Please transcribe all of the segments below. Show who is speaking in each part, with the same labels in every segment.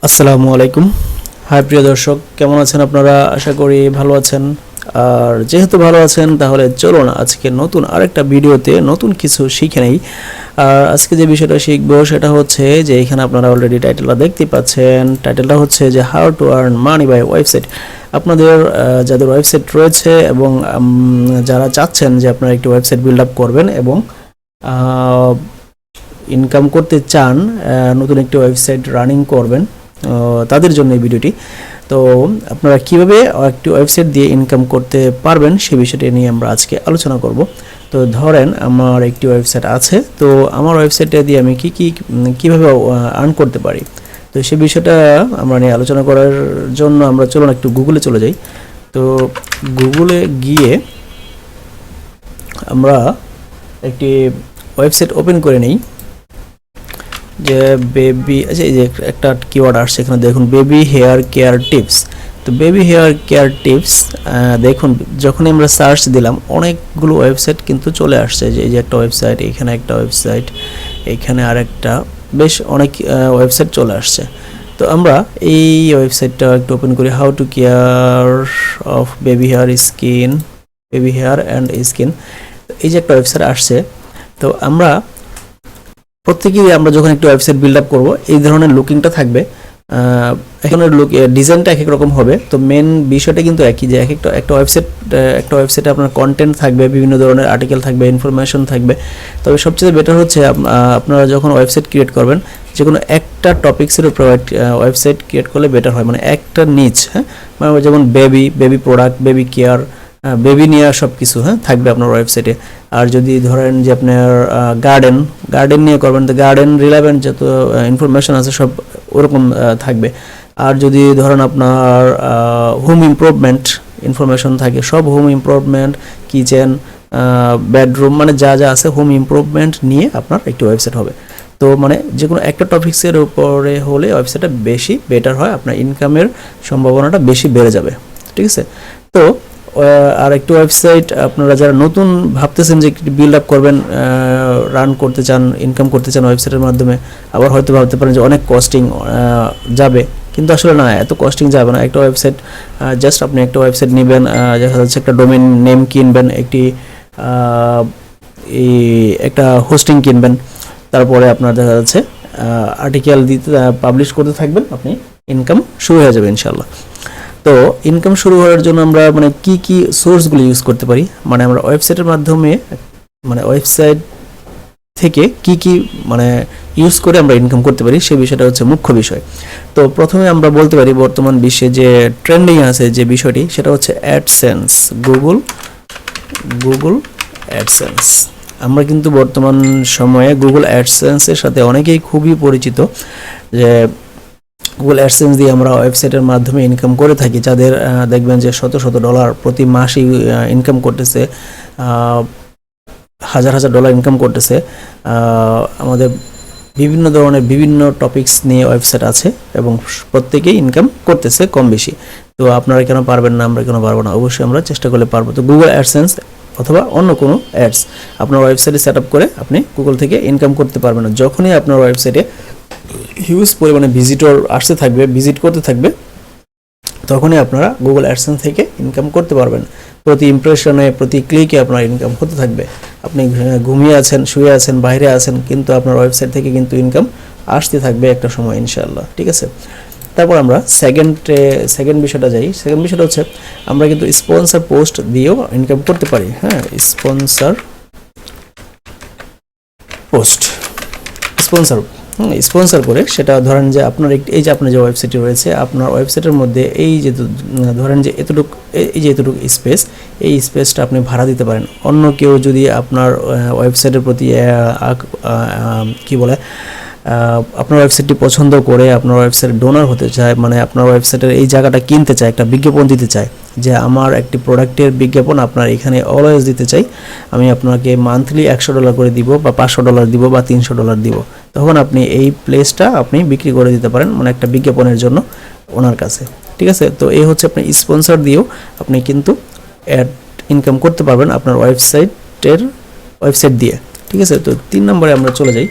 Speaker 1: আসসালামু আলাইকুম। হাই প্রিয় দর্শক, কেমন আছেন আপনারা? আশা করি ভালো আছেন। আর যেহেতু ভালো আছেন তাহলে চলুন আজকে নতুন আরেকটা ভিডিওতে নতুন কিছু শিখে নেই। আর আজকে যে বিষয়টা শিখবো সেটা হচ্ছে যে এখানে আপনারা অলরেডি টাইটেলটা দেখতে পাচ্ছেন। টাইটেলটা হচ্ছে যে how to earn money by website. আপনাদের যাদের ওয়েবসাইট রয়েছে এবং যারা চাচ্ছেন যে আপনারা একটি ওয়েবসাইট বিল্ড আপ করবেন এবং ইনকাম করতে চান, নতুন একটি ওয়েবসাইট রানিং করবেন, তাদের জন্য এই ভিডিওটি। তো আপনারা কিভাবে একটি ওয়েবসাইট দিয়ে ইনকাম করতে পারবেন সেই বিষয়টি নিয়ে আমরা আজকে আলোচনা করব। তো ধরেন আমার একটি ওয়েবসাইট আছে, তো আমার ওয়েবসাইটটা দিয়ে আমি কিভাবে আর্ন করতে পারি, তো সেই বিষয়টা আমরা নিয়ে আলোচনা করার জন্য আমরা চলুন একটু গুগলে চলে যাই। তো গুগলে গিয়ে আমরা একটি ওয়েবসাইট ওপেন করে নিই। যে বেবি, আচ্ছা এই যে একটা কিওয়ার্ড আসছে এখানে দেখুন, বেবি হেয়ার কেয়ার টিপস। তো বেবি হেয়ার কেয়ার টিপস দেখুন, যখনই আমরা সার্চ দিলাম অনেকগুলো ওয়েবসাইট কিন্তু চলে আসছে। যে এই যে একটা ওয়েবসাইট, এখানে একটা ওয়েবসাইট, এখানে আরেকটা, বেশ অনেক ওয়েবসাইট চলে আসছে। তো আমরা এই ওয়েবসাইটটা একটু ওপেন করি। How to care of baby hair skin, baby hair and skin, এই যে একটা ওয়েবসাইট আসছে। তো আমরা প্রত্যেকেই আমরা যখন একটি ওয়েবসাইট বিল্ড আপ করবো এই ধরনের লুকিংটা থাকবে। এখানে ডিজাইনটা এক এক রকম হবে। তো মেন বিষয়টা কিন্তু একই, যে একটা ওয়েবসাইটে আপনার কন্টেন্ট থাকবে, বিভিন্ন ধরনের আর্টিকেল থাকবে, ইনফরমেশন থাকবে। তবে সবচেয়ে বেটার হচ্ছে আপনারা যখন ওয়েবসাইট ক্রিয়েট করবেন, যে কোনো একটা টপিক্সের উপর ওয়েবসাইট ক্রিয়েট করলে বেটার হয়, মানে একটা নিচ, হ্যাঁ, মানে যেমন baby product, baby care, baby নিয়ে সব কিছু থাকবে আপনার ওয়েবসাইটে। আর যদি ধরেন যে আপনার গার্ডেন নিয়ে করবেন, তো গার্ডেন রিলেভেন্ট যত ইনফরমেশন আছে সব ওরকম থাকবে। আর যদি ধরেন আপনার হোম ইমপ্রুভমেন্ট ইনফরমেশন থাকে, সব হোম ইমপ্রুভমেন্ট, কিচেন, বেডরুম, মানে যা যা আছে হোম ইমপ্রুভমেন্ট নিয়ে আপনার একটি ওয়েবসাইট হবে। তো মানে যে কোনো একটা টপিক্সের উপরে হলে ওয়েবসাইটটা বেশি বেটার হয়, আপনার ইনকামের সম্ভাবনাটা বেশি বেড়ে যাবে। ঠিক আছে? তো আর একটি ওয়েবসাইট আপনারা যারা নতুন ভাবতেছেন যে বিল্ড আপ করবেন, রান করতে চান, ইনকাম করতে চান ওয়েবসাইটের মাধ্যমে, আবার হয়তো ভাবতে পারেন যে অনেক কস্টিং যাবে, কিন্তু আসলে না, এত কস্টিং যাবে না। একটা ওয়েবসাইট জাস্ট আপনি একটা ওয়েবসাইট নেবেন, দেখা যাচ্ছে একটা ডোমেইন নেম কিনবেন, একটা হোস্টিং কিনবেন, তারপরে আপনার দেখা যাচ্ছে আর্টিকেল দিতে পাবলিশ করতে থাকবেন, আপনি ইনকাম শুরু হয়ে যাবে ইনশাল্লাহ। তো ইনকাম শুরু করার জন্য আমরা মানে কি সোর্সগুলো ইউজ করতে পারি, মানে আমরা ওয়েবসাইটের মাধ্যমে, মানে ওয়েবসাইট থেকে কি মানে ইউজ করে আমরা ইনকাম করতে পারি, সেই বিষয়টা হচ্ছে মুখ্য বিষয়। তো প্রথমে আমরা বলতে পারি বর্তমান বিশ্বে যে ট্রেন্ডিং আছে যে বিষয়টি, সেটা হচ্ছে অ্যাডসেন্স, গুগল অ্যাডসেন্স। আমরা কিন্তু বর্তমান সময়ে গুগল অ্যাডসেন্সের সাথে অনেকেই খুবই পরিচিত, যে গুগল অ্যাডসেন্স দিয়ে আমরা ওয়েবসাইটের মাধ্যমে ইনকাম করে থাকি। যাদের দেখবেন যে শত ডলার প্রতি মাসেই ইনকাম করতেছে, হাজার ডলার ইনকাম করতেছে। আমাদের বিভিন্ন ধরনের বিভিন্ন টপিকস নিয়ে ওয়েবসাইট আছে এবং প্রত্যেকেই ইনকাম করতেছে কম বেশি। তো আপনারা কেন পারবেন না, আমরা কেন পারবো না? অবশ্যই আমরা চেষ্টা করলে পারবো। তো গুগল অ্যাডসেন্স অথবা অন্য কোনো অ্যাডস আপনার ওয়েবসাইটে সেট আপ করে আপনি গুগল থেকে ইনকাম করতে পারবেন না। যখনই আপনার ওয়েবসাইটে হিউজ পরিমাণে ভিজিটর আসতে থাকবে, ভিজিট করতে থাকবে, তখনই আপনারা গুগল অ্যাডসেন্স থেকে ইনকাম করতে পারবেন। প্রতি ইমপ্রেশনে, প্রতি ক্লিকে আপনার ইনকাম হতে থাকবে। আপনি ঘুমিয়ে আছেন, শুয়ে আছেন, বাইরে আছেন, কিন্তু আপনার ওয়েবসাইট থেকে কিন্তু ইনকাম আসতে থাকবে একটা সময় ইনশাআল্লাহ। ঠিক আছে? তারপর আমরা সেকেন্ড বিষয়টা যাই। সেকেন্ড বিষয়টা হচ্ছে আমরা কিন্তু স্পন্সর পোস্ট দিয়েও ইনকাম করতে পারি। হ্যাঁ, স্পন্সর করে, সেটা ধরেন যে আপনার এই যে আপনার যে ওয়েবসাইটটি রয়েছে, আপনার ওয়েবসাইটের মধ্যে এই যে ধরেন যে এতটুকু স্পেস, এই স্পেসটা আপনি ভাড়া দিতে পারেন। অন্য কেউ যদি আপনার ওয়েবসাইটের প্রতি আপনার ওয়েবসাইটটি পছন্দ করে আপনার ওয়েবসাইট ডোনার হতে চায়, মানে আপনার ওয়েবসাইটের এই জায়গাটা কিনতে চায়, একটা বিজ্ঞাপন দিতে চায়, যে আমার একটি প্রোডাক্টের বিজ্ঞাপন আপনার এখানে অলওয়েজ দিতে চাই, আমি আপনাকে মান্থলি $100 করে দিব, বা $500 দিব, বা $300 দিব, তখন আপনি এই প্লেসটা আপনি বিক্রি করে দিতে পারেন, মানে একটা বিজ্ঞাপনের জন্য ওনার কাছে। ঠিক আছে? তো এই হচ্ছে আপনি স্পন্সর দিয়েও আপনি কিন্তু অ্যাড ইনকাম করতে পারবেন আপনার ওয়েবসাইট দিয়ে। ঠিক আছে? তো 3 নম্বরে আমরা চলে যাই,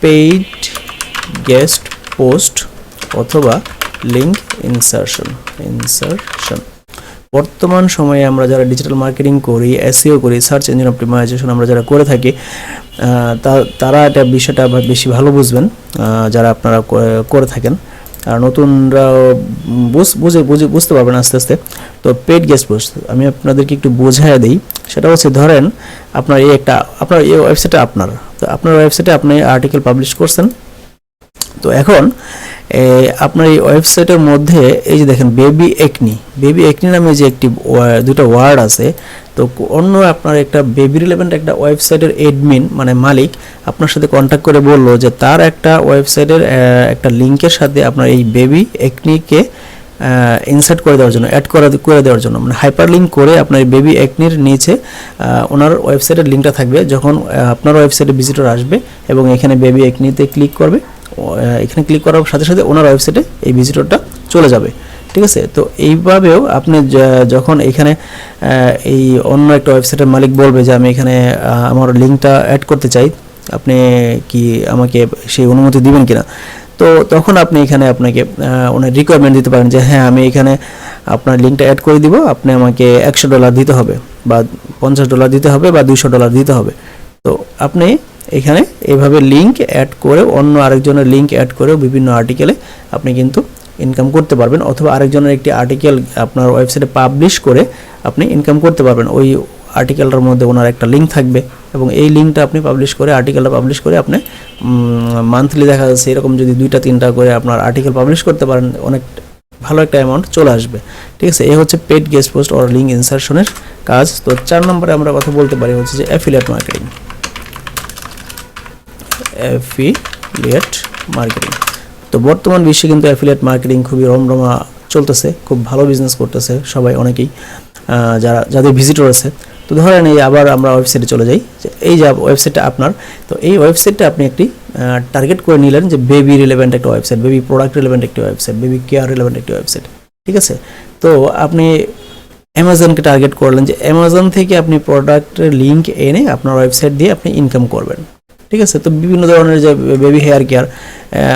Speaker 1: পেইড গেস্ট পোস্ট অথবা লিঙ্ক ইনসারশন। বর্তমান সময়ে আমরা যারা ডিজিটাল মার্কেটিং করি, এসইও করি, সার্চ ইঞ্জিন অপটিমাইজেশন আমরা যারা করে থাকি, তারা এটা বিষয়টা বেশি ভালো বুঝবেন যারা আপনারা করে থাকেন। আর নতুনরা বুঝতে পারবেন আস্তে আস্তে। তো পেড গেস্ট পোস্ট আমি আপনাদেরকে একটু বোঝায় দিই। সেটা হচ্ছে, ধরেন আপনার এই ওয়েবসাইটে তো আপনার ওয়েবসাইটে আপনি আর্টিকেল পাবলিশ করছেন। তো এখন আপনার এই ওয়েবসাইটের মধ্যে এই যে দেখেন বেবি একনি নামে যে দুটো ওয়ার্ড আছে। তো অন্য আপনার একটা বেবি রিলেভেন্ট একটা ওয়েবসাইটের অ্যাডমিন মানে মালিক আপনার সাথে কন্ট্যাক্ট করে বললো যে তার একটা ওয়েবসাইটের একটা লিঙ্কের সাথে আপনার এই বেবি একনিকে ইনসার্ট করে দেওয়ার জন্য, অ্যাড করে দেওয়ার জন্য, মানে হাইপার লিঙ্ক করে আপনার বেবি একনির নিচে ওনার ওয়েবসাইটের লিঙ্কটা থাকবে। যখন আপনার ওয়েবসাইটে ভিজিটর আসবে এবং এখানে বেবি একনিতে ক্লিক করবে, এখানে ক্লিক করার সাথে সাথে ওনার ওয়েবসাইটে এই ভিজিটরটা চলে যাবে। ঠিক আছে? তো এইভাবেও আপনি যখন এখানে এই অন্য একটা ওয়েবসাইটের মালিক বলবে যে আমি এখানে আমার লিঙ্কটা অ্যাড করতে চাই, আপনি কি আমাকে সেই অনুমতি দিবেন কিনা, তো তখন আপনি এখানে আপনাকে ওনার রিকোয়ারমেন্ট দিতে পারেন যে হ্যাঁ আমি এখানে আপনার লিঙ্কটা অ্যাড করে দিব, আপনি আমাকে $100 দিতে হবে বা $50 দিতে হবে বা $200 দিতে হবে। তো আপনি এখানে এইভাবে লিঙ্ক অ্যাড করে অন্য আরেকজনের লিঙ্ক অ্যাড করেও বিভিন্ন আর্টিকেলে আপনি কিন্তু ইনকাম করতে পারবেন, অথবা আরেকজনের একটি আর্টিকেল আপনার ওয়েবসাইটে পাবলিশ করে আপনি ইনকাম করতে পারবেন। ওই আর্টিকেলটার মধ্যে ওনার একটা লিঙ্ক থাকবে এবং এই লিঙ্কটা আপনি পাবলিশ করে, আর্টিকেলটা পাবলিশ করে আপনি মান্থলি দেখা যাচ্ছে এরকম যদি 2-3টা করে আপনার আর্টিকেল পাবলিশ করতে পারেন, অনেক ভালো একটা অ্যামাউন্ট চলে আসবে। ঠিক আছে? এই হচ্ছে paid guest post or link ইনসারশনের কাজ। তো 4 নম্বরে আমরা কথা বলতে পারি হচ্ছে যে অ্যাফিলিয়েট মার্কেটিং। তো বর্তমান বিশ্বে কিন্তু অ্যাফিলিয়েট মার্কেটিং খুবই রমরমা চলতেছে, খুব ভালো বিজনেস করতেছে সবাই, অনেকেই যাদের ভিজিটর আছে। তো ধরেন এই আবার আমরা ওয়েবসাইটে চলে যাই, যে এই যে ওয়েবসাইটটা আপনার, তো এই ওয়েবসাইটটা আপনি একটি টার্গেট করে নিলেন যে বেবি রিলেভেন্ট একটা ওয়েবসাইট, বেবি প্রোডাক্ট রিলেভেন্ট একটি ওয়েবসাইট, বেবি কেয়ার রিলেভেন্ট একটি ওয়েবসাইট। ঠিক আছে? তো আপনি অ্যামাজনকে টার্গেট করলেন যে অ্যামাজন থেকে আপনি প্রোডাক্টের লিঙ্ক এনে আপনার ওয়েবসাইট দিয়ে আপনি ইনকাম করবেন। ঠিক আছে? তো বিভিন্ন ধরনের যে বেবি হেয়ার কেয়ার,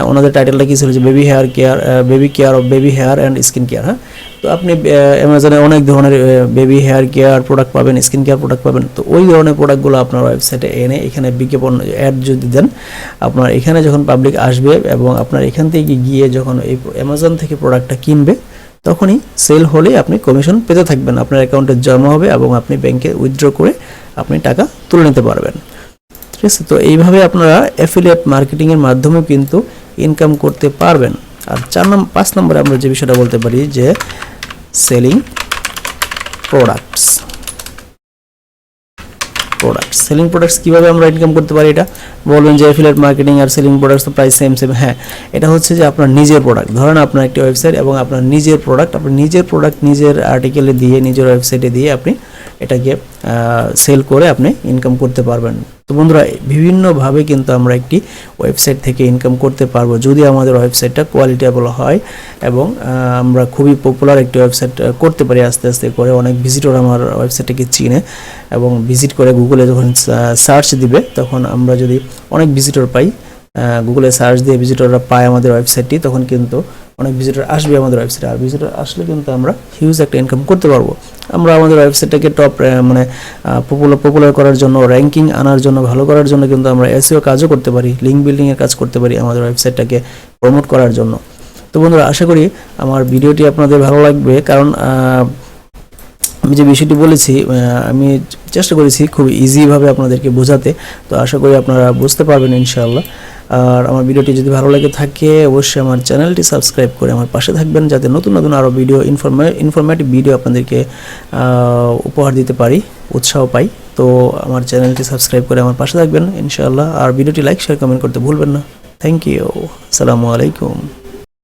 Speaker 1: ওনাদের টাইটেলটা কী ছিল যে baby care of baby hair and skin care. হ্যাঁ, তো আপনি অ্যামাজনে অনেক ধরনের বেবি হেয়ার কেয়ার প্রোডাক্ট পাবেন, স্কিন কেয়ার প্রোডাক্ট পাবেন। তো ওই ধরনের প্রোডাক্টগুলো আপনার ওয়েবসাইটে এনে এখানে বিজ্ঞাপন অ্যাড যদি দেন, আপনার এখানে যখন পাবলিক আসবে এবং আপনার এখান থেকে গিয়ে যখন এই অ্যামাজন থেকে প্রোডাক্টটা কিনবে, তখনই সেল হলে আপনি কমিশন পেতে থাকবেন, আপনার অ্যাকাউন্টে জমা হবে এবং আপনি ব্যাংকে উইথড্র করে আপনি টাকা তুলে নিতে পারবেন। ঠিক আছে? তো এইভাবে আপনারা অ্যাফিলিয়েট মার্কেটিংয়ের মাধ্যমে কিন্তু ইনকাম করতে পারবেন। আর 5 নম্বরে আমরা যে বিষয়টা বলতে পারি যে সেলিং প্রোডাক্টস। কীভাবে আমরা ইনকাম করতে পারি? এটা বলবেন যে অ্যাফিলিয়েট মার্কেটিং আর সেলিং প্রোডাক্টস তো প্রায় সেম। হ্যাঁ, এটা হচ্ছে যে আপনার নিজের প্রোডাক্ট, ধরেন আপনার একটি ওয়েবসাইট এবং আপনার নিজের প্রোডাক্ট, নিজের আর্টিকেলে দিয়ে, নিজের ওয়েবসাইটে দিয়ে আপনি এটাকে সেল করে আপনি ইনকাম করতে পারবেন। তো বন্ধুরা, বিভিন্নভাবে কিন্তু আমরা একটি ওয়েবসাইট থেকে ইনকাম করতে পারবো যদি আমাদের ওয়েবসাইটটা কোয়ালিটেবল হয় এবং আমরা খুবই পপুলার একটি ওয়েবসাইট করতে পারি। আস্তে আস্তে করে অনেক ভিজিটর আমার ওয়েবসাইটটাকে চিনে এবং ভিজিট করে গুগলে যখন সার্চ দিবে, তখন আমরা যদি অনেক ভিজিটর পাই, গুগলে সার্চ দিয়ে ভিজিটররা পায় আমাদের ওয়েবসাইটটি, তখন কিন্তু অনেক ভিজিটর আসবে আমাদের ওয়েবসাইটে। আর ভিজিটর আসলে কিন্তু আমরা হিউজ একটা ইনকাম করতে পারবো। আমরা আমাদের ওয়েবসাইটটাকে পপুলার করার জন্য, র্যাঙ্কিং আনার জন্য, ভালো করার জন্য কিন্তু আমরা এসইও কাজও করতে পারি, লিঙ্ক বিল্ডিংয়ের কাজ করতে পারি আমাদের ওয়েবসাইটটাকে প্রমোট করার জন্য। তো বন্ধুরা, আশা করি আমার ভিডিওটি আপনাদের ভালো লাগবে, কারণ আমি যে বিষয়টি বলেছি আমি চেষ্টা করেছি খুব ইজিভাবে আপনাদেরকে বোঝাতে। তো আশা করি আপনারা বুঝতে পারবেন ইনশাআল্লাহ। আর আমার ভিডিওটি যদি ভালো লাগে থাকে, অবশ্যই আমার চ্যানেলটি সাবস্ক্রাইব করে আমার পাশে থাকবেন, যাতে নতুন নতুন আরও ভিডিও, ইনফরমেটিভ ভিডিও আপনাদেরকে উপহার দিতে পারি, উৎসাহ পাই। তো আমার চ্যানেলটি সাবস্ক্রাইব করে আমার পাশে থাকবেন ইনশাআল্লাহ। আর ভিডিওটি লাইক, শেয়ার, কমেন্ট করতে ভুলবেন না। Thank you. আসসালামু আলাইকুম।